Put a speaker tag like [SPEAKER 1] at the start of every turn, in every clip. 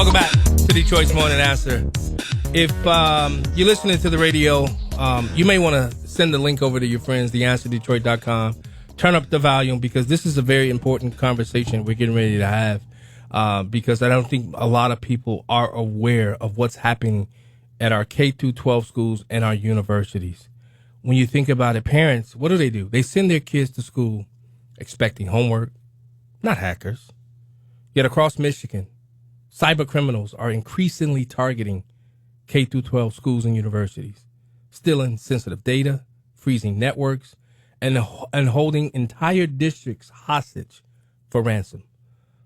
[SPEAKER 1] Welcome back to Detroit's Morning Answer. If you're listening to the radio, you may want to send the link over to your friends, theanswerdetroit.com. Turn up the volume because this is a very important conversation we're getting ready to have because I don't think a lot of people are aware of what's happening at our K-12 schools and our universities. When you think about it, parents, what do? They send their kids to school expecting homework, not hackers. Yet across Michigan, cybercriminals are increasingly targeting K-12 schools and universities, stealing sensitive data, freezing networks, and holding entire districts hostage for ransom.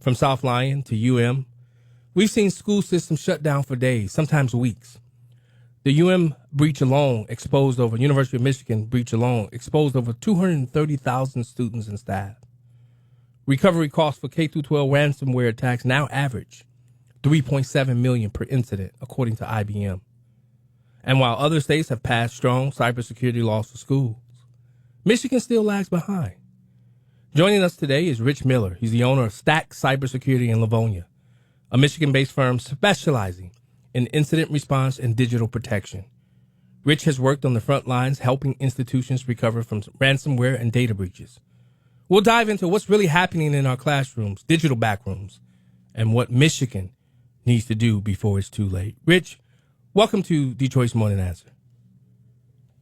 [SPEAKER 1] From South Lyon to UM, we've seen school systems shut down for days, sometimes weeks. The UM breach alone University of Michigan breach alone exposed over 230,000 students and staff. Recovery costs for K-12 ransomware attacks now average $3.7 million per incident, according to IBM. And while other states have passed strong cybersecurity laws for schools, Michigan still lags behind. Joining us today is Rich Miller. He's the owner of Stack Cybersecurity in Livonia, a Michigan-based firm specializing in incident response and digital protection. Rich has worked on the front lines helping institutions recover from ransomware and data breaches. We'll dive into what's really happening in our classrooms, digital backrooms, and what Michigan needs to do before it's too late. Rich, welcome to Detroit's Morning Answer.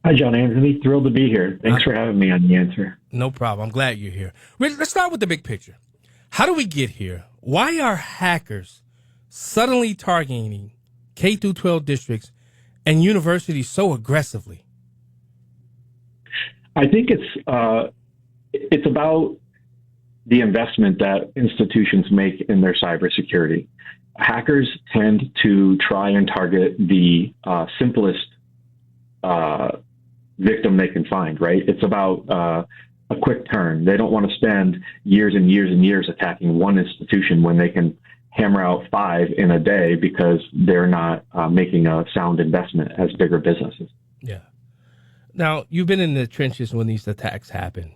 [SPEAKER 2] Hi, John Anthony. Thrilled to be here. Thanks for having me on The Answer.
[SPEAKER 1] No problem. I'm glad you're here. Rich, let's start with the big picture. How do we get here? Why are hackers suddenly targeting K-12 districts and universities so aggressively?
[SPEAKER 2] I think it's about the investment that institutions make in their cybersecurity. Hackers tend to try and target the simplest victim they can find, right? It's about a quick turn. They don't want to spend years and years and years attacking one institution when they can hammer out 5 in a day because they're not making a sound investment as bigger businesses.
[SPEAKER 1] Yeah. Now, you've been in the trenches when these attacks happen.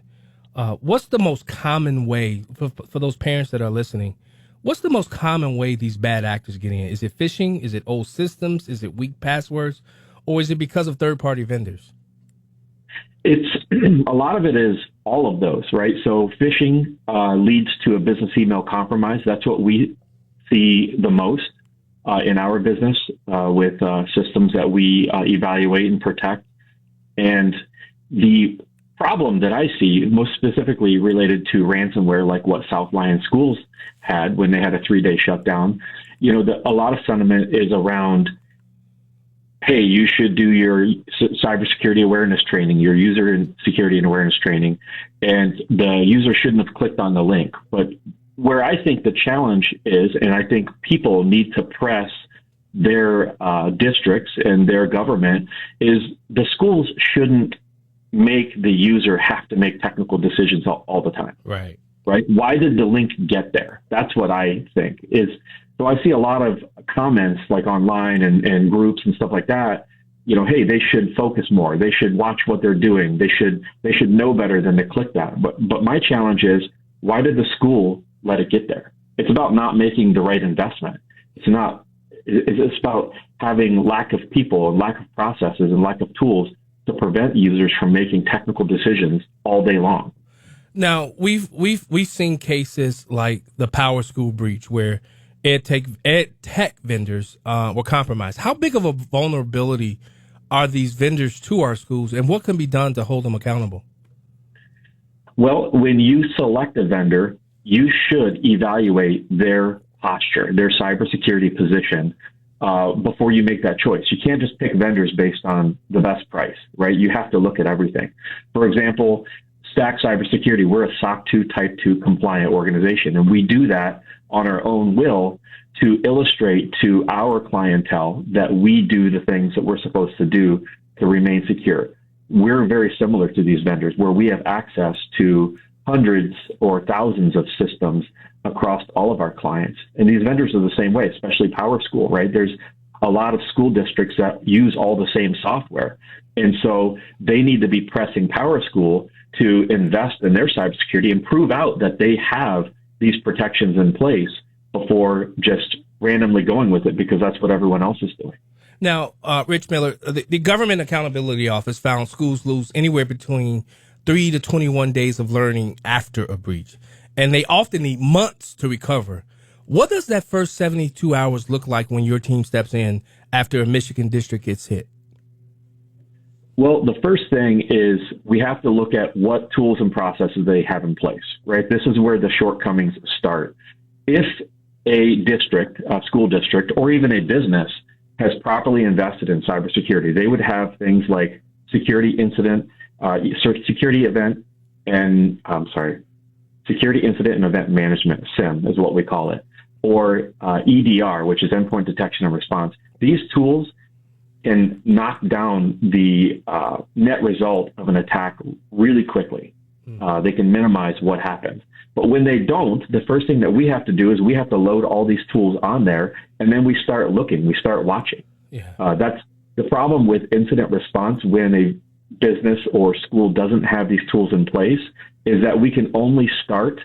[SPEAKER 1] What's the most common way, for those parents that are listening, what's the most common way these bad actors get in? Is it phishing? Is it old systems? Is it weak passwords? Or is it because of third-party vendors?
[SPEAKER 2] It's a lot of it is all of those, right? So phishing leads to a business email compromise. That's what we see the most in our business with systems that we evaluate and protect. And the problem that I see most specifically related to ransomware, like what South Lyon schools had when they had a 3-day shutdown, a lot of sentiment is around, hey, you should do your cybersecurity awareness training, your user security and awareness training, and the user shouldn't have clicked on the link. But where I think the challenge is, and I think people need to press their districts and their government, is the schools shouldn't make the user have to make technical decisions all the time.
[SPEAKER 1] Right.
[SPEAKER 2] Why did the link get there? That's what I think is. So I see a lot of comments like online and groups and stuff like that. Hey, they should focus more. They should watch what they're doing. They should know better than to click that. But my challenge is, why did the school let it get there? It's about not making the right investment. It's about having lack of people and lack of processes and lack of tools to prevent users from making technical decisions all day long.
[SPEAKER 1] Now, we've seen cases like the Powerschool breach where ed tech vendors were compromised. How big of a vulnerability are these vendors to our schools, and what can be done to hold them accountable?
[SPEAKER 2] Well, when you select a vendor, you should evaluate their posture, their cybersecurity position, before you make that choice. You can't just pick vendors based on the best price, right? You have to look at everything. For example, Stack Cybersecurity, we're a SOC 2 Type 2 compliant organization, and we do that on our own will to illustrate to our clientele that we do the things that we're supposed to do to remain secure. We're very similar to these vendors where we have access to hundreds or thousands of systems across all of our clients. And these vendors are the same way, especially Powerschool, right? There's a lot of school districts that use all the same software. And so they need to be pressing Powerschool to invest in their cybersecurity and prove out that they have these protections in place before just randomly going with it because that's what everyone else is doing.
[SPEAKER 1] Now, Rich Miller, the Government Accountability Office found schools lose anywhere between 3 to 21 days of learning after a breach, and they often need months to recover. What does that first 72 hours look like when your team steps in after a Michigan district gets hit?
[SPEAKER 2] Well, the first thing is we have to look at what tools and processes they have in place, right? This is where the shortcomings start. If a district, a school district, or even a business has properly invested in cybersecurity, they would have things like security incident, security incident and event management, SIM is what we call it, or EDR, which is endpoint detection and response. These tools can knock down the net result of an attack really quickly. They can minimize what happens. But when they don't, the first thing that we have to do is we have to load all these tools on there, and then we start looking, we start watching.
[SPEAKER 1] Yeah.
[SPEAKER 2] That's the problem with incident response when a business or school doesn't have these tools in place, is that we can only start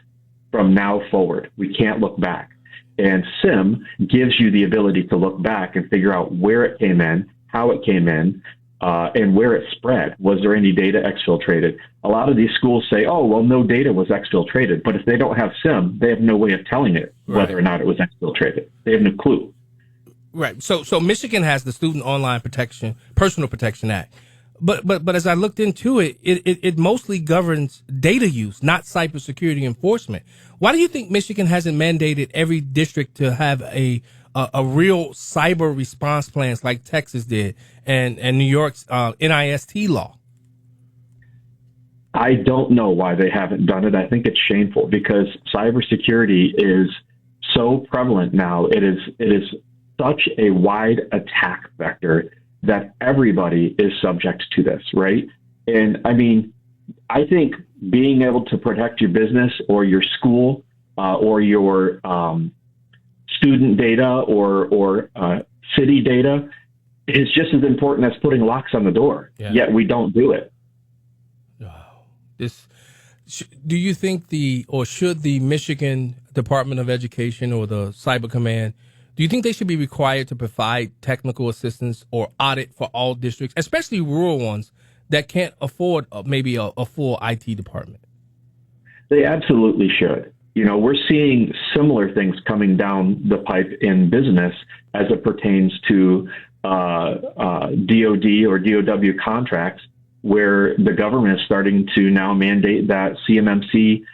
[SPEAKER 2] from now forward. We can't look back. And SIM gives you the ability to look back and figure out where it came in, how it came in, and where it spread. Was there any data exfiltrated? A lot of these schools say, oh, well, no data was exfiltrated. But if they don't have SIM, they have no way of telling it whether or not it was exfiltrated. They have no clue.
[SPEAKER 1] Right. So Michigan has the Student Online Protection, Personal Protection Act. But as I looked into it, it mostly governs data use, not cybersecurity enforcement. Why do you think Michigan hasn't mandated every district to have a real cyber response plans like Texas did and New York's NIST law?
[SPEAKER 2] I don't know why they haven't done it. I think it's shameful because cybersecurity is so prevalent now. It is such a wide attack vector that everybody is subject to this, right? And I mean, I think being able to protect your business or your school or your student data or city data is just as important as putting locks on the door. Yeah. Yet we don't do it.
[SPEAKER 1] Do you think should the Michigan Department of Education or the Cyber Command, do you think they should be required to provide technical assistance or audit for all districts, especially rural ones that can't afford maybe a full IT department?
[SPEAKER 2] They absolutely should. You know, we're seeing similar things coming down the pipe in business as it pertains to DOD or DOW contracts, where the government is starting to now mandate that CMMC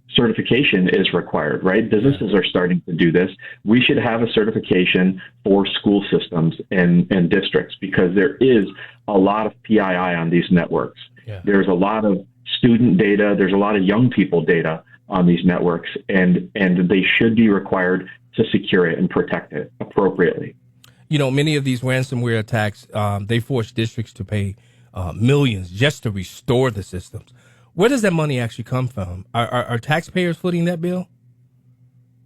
[SPEAKER 2] certification is required, right? Businesses are starting to do this. We should have a certification for school systems and districts because there is a lot of PII on these networks. Yeah. There's a lot of student data. There's a lot of young people data on these networks, and they should be required to secure it and protect it appropriately.
[SPEAKER 1] You know, many of these ransomware attacks, they force districts to pay millions just to restore the systems. Where does that money actually come from? Are taxpayers footing that bill?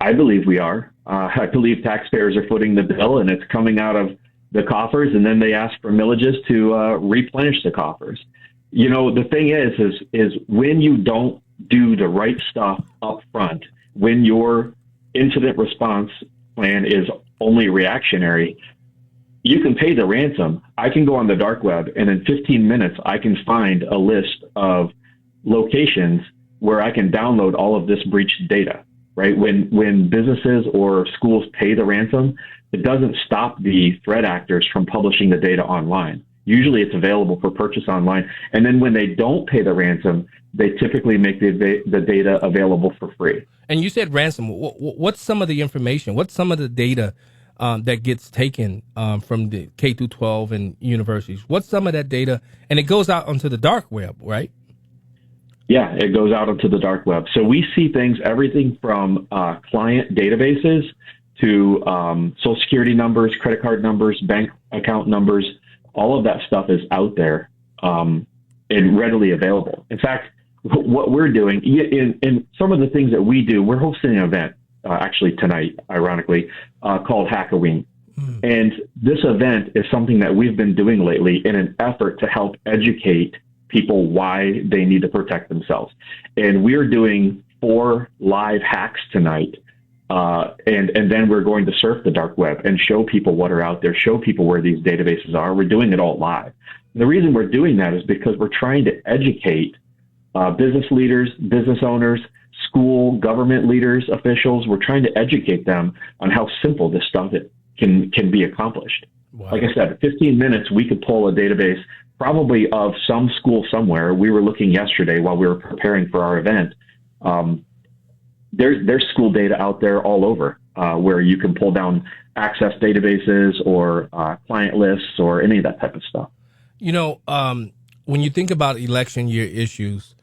[SPEAKER 2] I believe we are. I believe taxpayers are footing the bill, and it's coming out of the coffers, and then they ask for millages to replenish the coffers. You know, the thing is when you don't do the right stuff up front, when your incident response plan is only reactionary, you can pay the ransom. I can go on the dark web, and in 15 minutes, I can find a list of locations where I can download all of this breached data, right? When businesses or schools pay the ransom, it doesn't stop the threat actors from publishing the data online. Usually it's available for purchase online. And then when they don't pay the ransom, they typically make the data available for free.
[SPEAKER 1] And you said ransom. What's some of the information? What's some of the data that gets taken from the K through 12 and universities? What's some of that data? And it goes out onto the dark web, right?
[SPEAKER 2] Yeah, it goes out onto the dark web. So we see things, everything from client databases to social security numbers, credit card numbers, bank account numbers. All of that stuff is out there and readily available. In fact, what we're doing in some of the things that we do, we're hosting an event actually tonight, ironically, called Hackoween. And this event is something that we've been doing lately in an effort to help educate people why they need to protect themselves. And we're doing 4 live hacks tonight and then we're going to surf the dark web and show people what are out there, show people where these databases are. We're doing it all live. And the reason we're doing that is because we're trying to educate business leaders, business owners, school, government leaders, officials. We're trying to educate them on how simple this stuff can be accomplished. Wow. Like I said, 15 minutes, we could pull a database probably of some school somewhere. We were looking yesterday while we were preparing for our event. There's school data out there all over where you can pull down access databases or client lists or any of that type of stuff.
[SPEAKER 1] When you think about election year issues,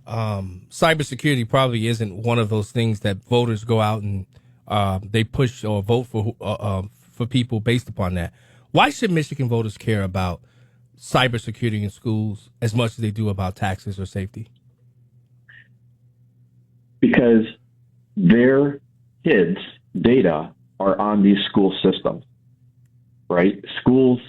[SPEAKER 1] cybersecurity probably isn't one of those things that voters go out and they push or vote for people based upon that. Why should Michigan voters care about cybersecurity in schools as much as they do about taxes or safety?
[SPEAKER 2] Because their kids' data are on these school systems, right? Schools,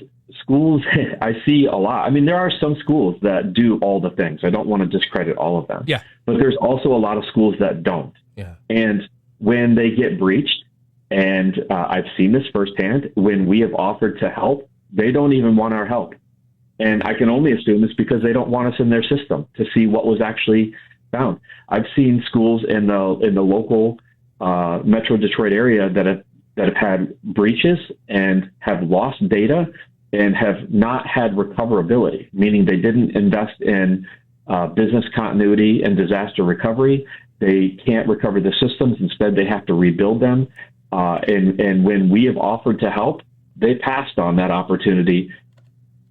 [SPEAKER 2] I see a lot. I mean, there are some schools that do all the things. I don't want to discredit all of them.
[SPEAKER 1] Yeah.
[SPEAKER 2] But there's also a lot of schools that don't.
[SPEAKER 1] Yeah.
[SPEAKER 2] And when they get breached, and I've seen this firsthand, when we have offered to help, they don't even want our help. And I can only assume it's because they don't want us in their system to see what was actually found. I've seen schools in the local Metro Detroit area that have had breaches and have lost data and have not had recoverability, meaning they didn't invest in business continuity and disaster recovery. They can't recover the systems. Instead, they have to rebuild them. And when we have offered to help, they passed on that opportunity.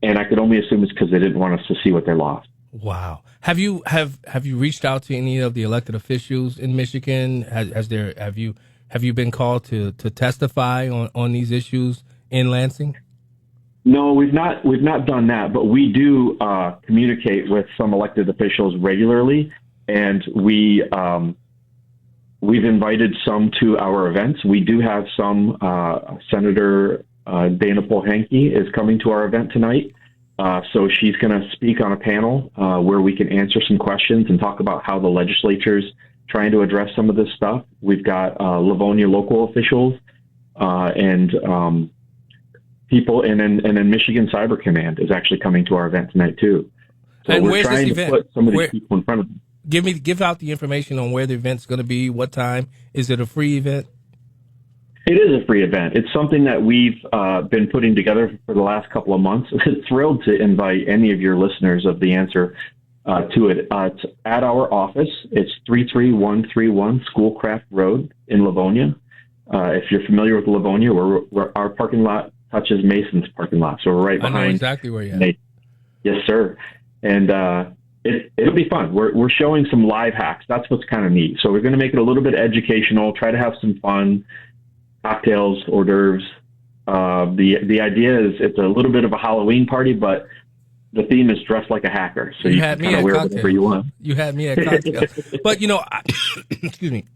[SPEAKER 2] And I could only assume it's because they didn't want us to see what they lost.
[SPEAKER 1] Wow. Have you reached out to any of the elected officials in Michigan? Have you been called to testify on these issues in Lansing?
[SPEAKER 2] No, we've not done that, but we do communicate with some elected officials regularly, and we've invited some to our events. We do have some. Senator Dana Pohanke is coming to our event tonight. So she's going to speak on a panel where we can answer some questions and talk about how the legislature's trying to address some of this stuff. We've got Livonia local officials and people, and then Michigan Cyber Command is actually coming to our event tonight too. So
[SPEAKER 1] and
[SPEAKER 2] we're trying to put some of these people in front of them.
[SPEAKER 1] Give out the information on where the event's going to be, what time. Is it a free event?
[SPEAKER 2] It is a free event. It's something that we've been putting together for the last couple of months. Thrilled to invite any of your listeners of The Answer to it. It's at our office. It's 33131 Schoolcraft Road in Livonia. If you're familiar with Livonia, our parking lot touches Mason's parking lot, so we're right behind.
[SPEAKER 1] I know exactly where you're at.
[SPEAKER 2] Yes, sir. And it'll be fun. We're showing some live hacks. That's what's kind of neat. So we're going to make it a little bit educational, try to have some fun, cocktails, hors d'oeuvres. The idea is it's a little bit of a Halloween party, but the theme is dressed like a hacker. So you can kind of wear whatever you want.
[SPEAKER 1] You had me at cocktails. But, excuse me,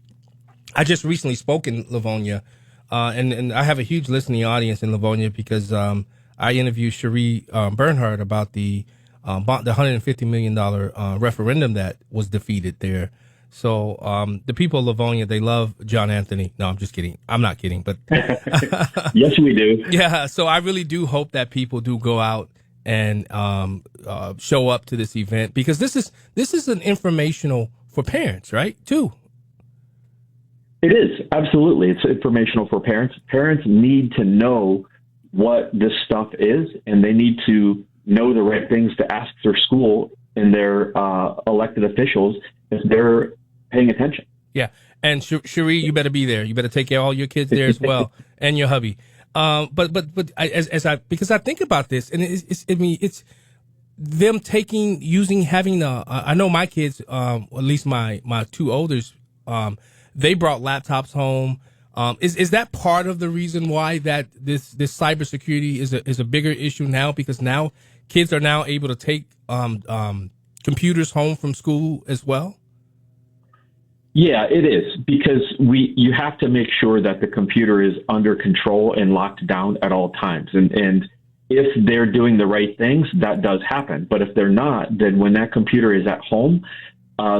[SPEAKER 1] I just recently spoke in Livonia, and I have a huge listening audience in Livonia because I interviewed Cherie Bernhardt about the $150 million referendum that was defeated there. So the people of Livonia, they love John Anthony. No, I'm just kidding. I'm not kidding, but
[SPEAKER 2] yes, we do.
[SPEAKER 1] Yeah. So I really do hope that people do go out and show up to this event, because this is an informational for parents, right? Too.
[SPEAKER 2] It is, absolutely. It's informational for parents. Parents need to know what this stuff is, and they need to know the right things to ask their school and their elected officials if they're paying attention.
[SPEAKER 1] Yeah. And Cherie, you better be there. You better take all your kids there as well, and your hubby. But because I think about this, and it's them having I know my kids, at least my two olders, they brought laptops home. Is that part of the reason why that this cybersecurity is a bigger issue now? Because now kids are now able to take computers home from school as well?
[SPEAKER 2] Yeah, it is, because you have to make sure that the computer is under control and locked down at all times. And if they're doing the right things, that does happen. But if they're not, then when that computer is at home,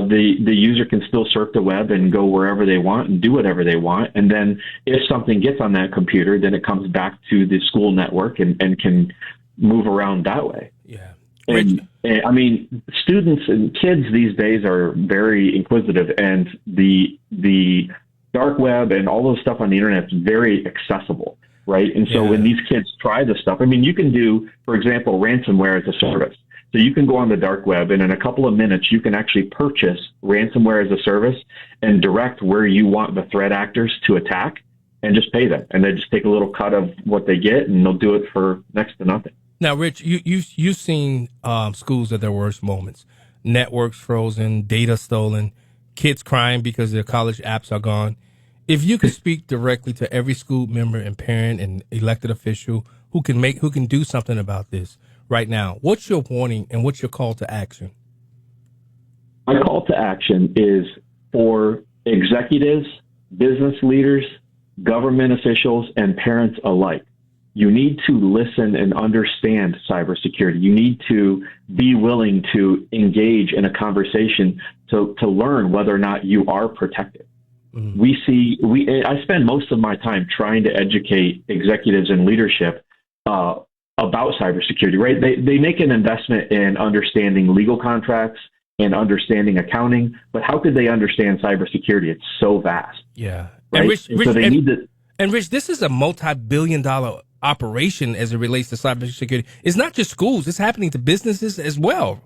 [SPEAKER 2] the user can still surf the web and go wherever they want and do whatever they want. And then if something gets on that computer, then it comes back to the school network and can move around that way.
[SPEAKER 1] Yeah.
[SPEAKER 2] And I mean, students and kids these days are very inquisitive, and the dark web and all those stuff on the internet is very accessible, right? And so when these kids try this stuff, I mean, you can do, for example, ransomware as a service. So you can go on the dark web, and in a couple of minutes, you can actually purchase ransomware as a service and direct where you want the threat actors to attack, and just pay them. And they just take a little cut of what they get, and they'll do it for next to nothing.
[SPEAKER 1] Now, Rich, you've seen schools at their worst moments: networks frozen, data stolen, kids crying because their college apps are gone. If you could speak directly to every school member and parent and elected official who can do something about this right now, what's your warning and what's your call to action?
[SPEAKER 2] My call to action is for executives, business leaders, government officials, and parents alike. You need to listen and understand cybersecurity. You need to be willing to engage in a conversation to learn whether or not you are protected. Mm-hmm. I spend most of my time trying to educate executives and leadership about cybersecurity, right? They make an investment in understanding legal contracts and understanding accounting, but how could they understand cybersecurity? It's so vast.
[SPEAKER 1] Yeah.
[SPEAKER 2] Right?
[SPEAKER 1] And Rich, this is a multi-billion-dollar operation as it relates to cybersecurity. It's not just schools; it's happening to businesses as well.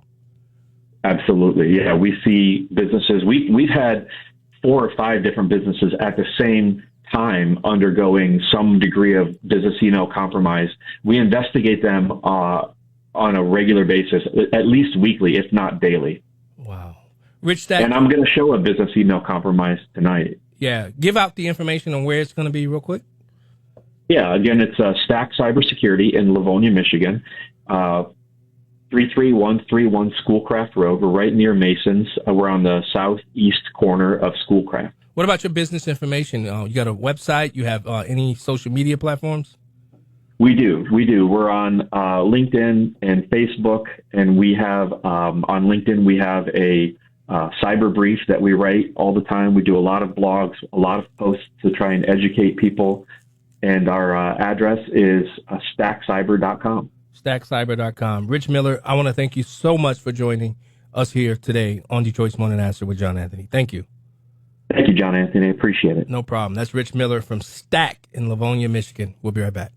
[SPEAKER 2] Absolutely, yeah. We see businesses. We've had 4 or 5 different businesses at the same time undergoing some degree of business email compromise. We investigate them on a regular basis, at least weekly, if not daily.
[SPEAKER 1] Wow, Rich,
[SPEAKER 2] and I'm going to show a business email compromise tonight.
[SPEAKER 1] Yeah, give out the information on where it's going to be real quick.
[SPEAKER 2] Yeah, again, it's Stack Cybersecurity in Livonia, Michigan, 33131 Schoolcraft Road. We're right near Masons. We're on the southeast corner of Schoolcraft.
[SPEAKER 1] What about your business information? You got a website? You have any social media platforms?
[SPEAKER 2] We do. We're on LinkedIn and Facebook, and we have on LinkedIn we have a cyber brief that we write all the time. We do a lot of blogs, a lot of posts to try and educate people. And our address is stackcyber.com. Stackcyber.com.
[SPEAKER 1] Rich Miller, I want to thank you so much for joining us here today on Detroit's Morning Answer with John Anthony. Thank you.
[SPEAKER 2] Thank you, John Anthony. I appreciate it.
[SPEAKER 1] No problem. That's Rich Miller from Stack in Livonia, Michigan. We'll be right back.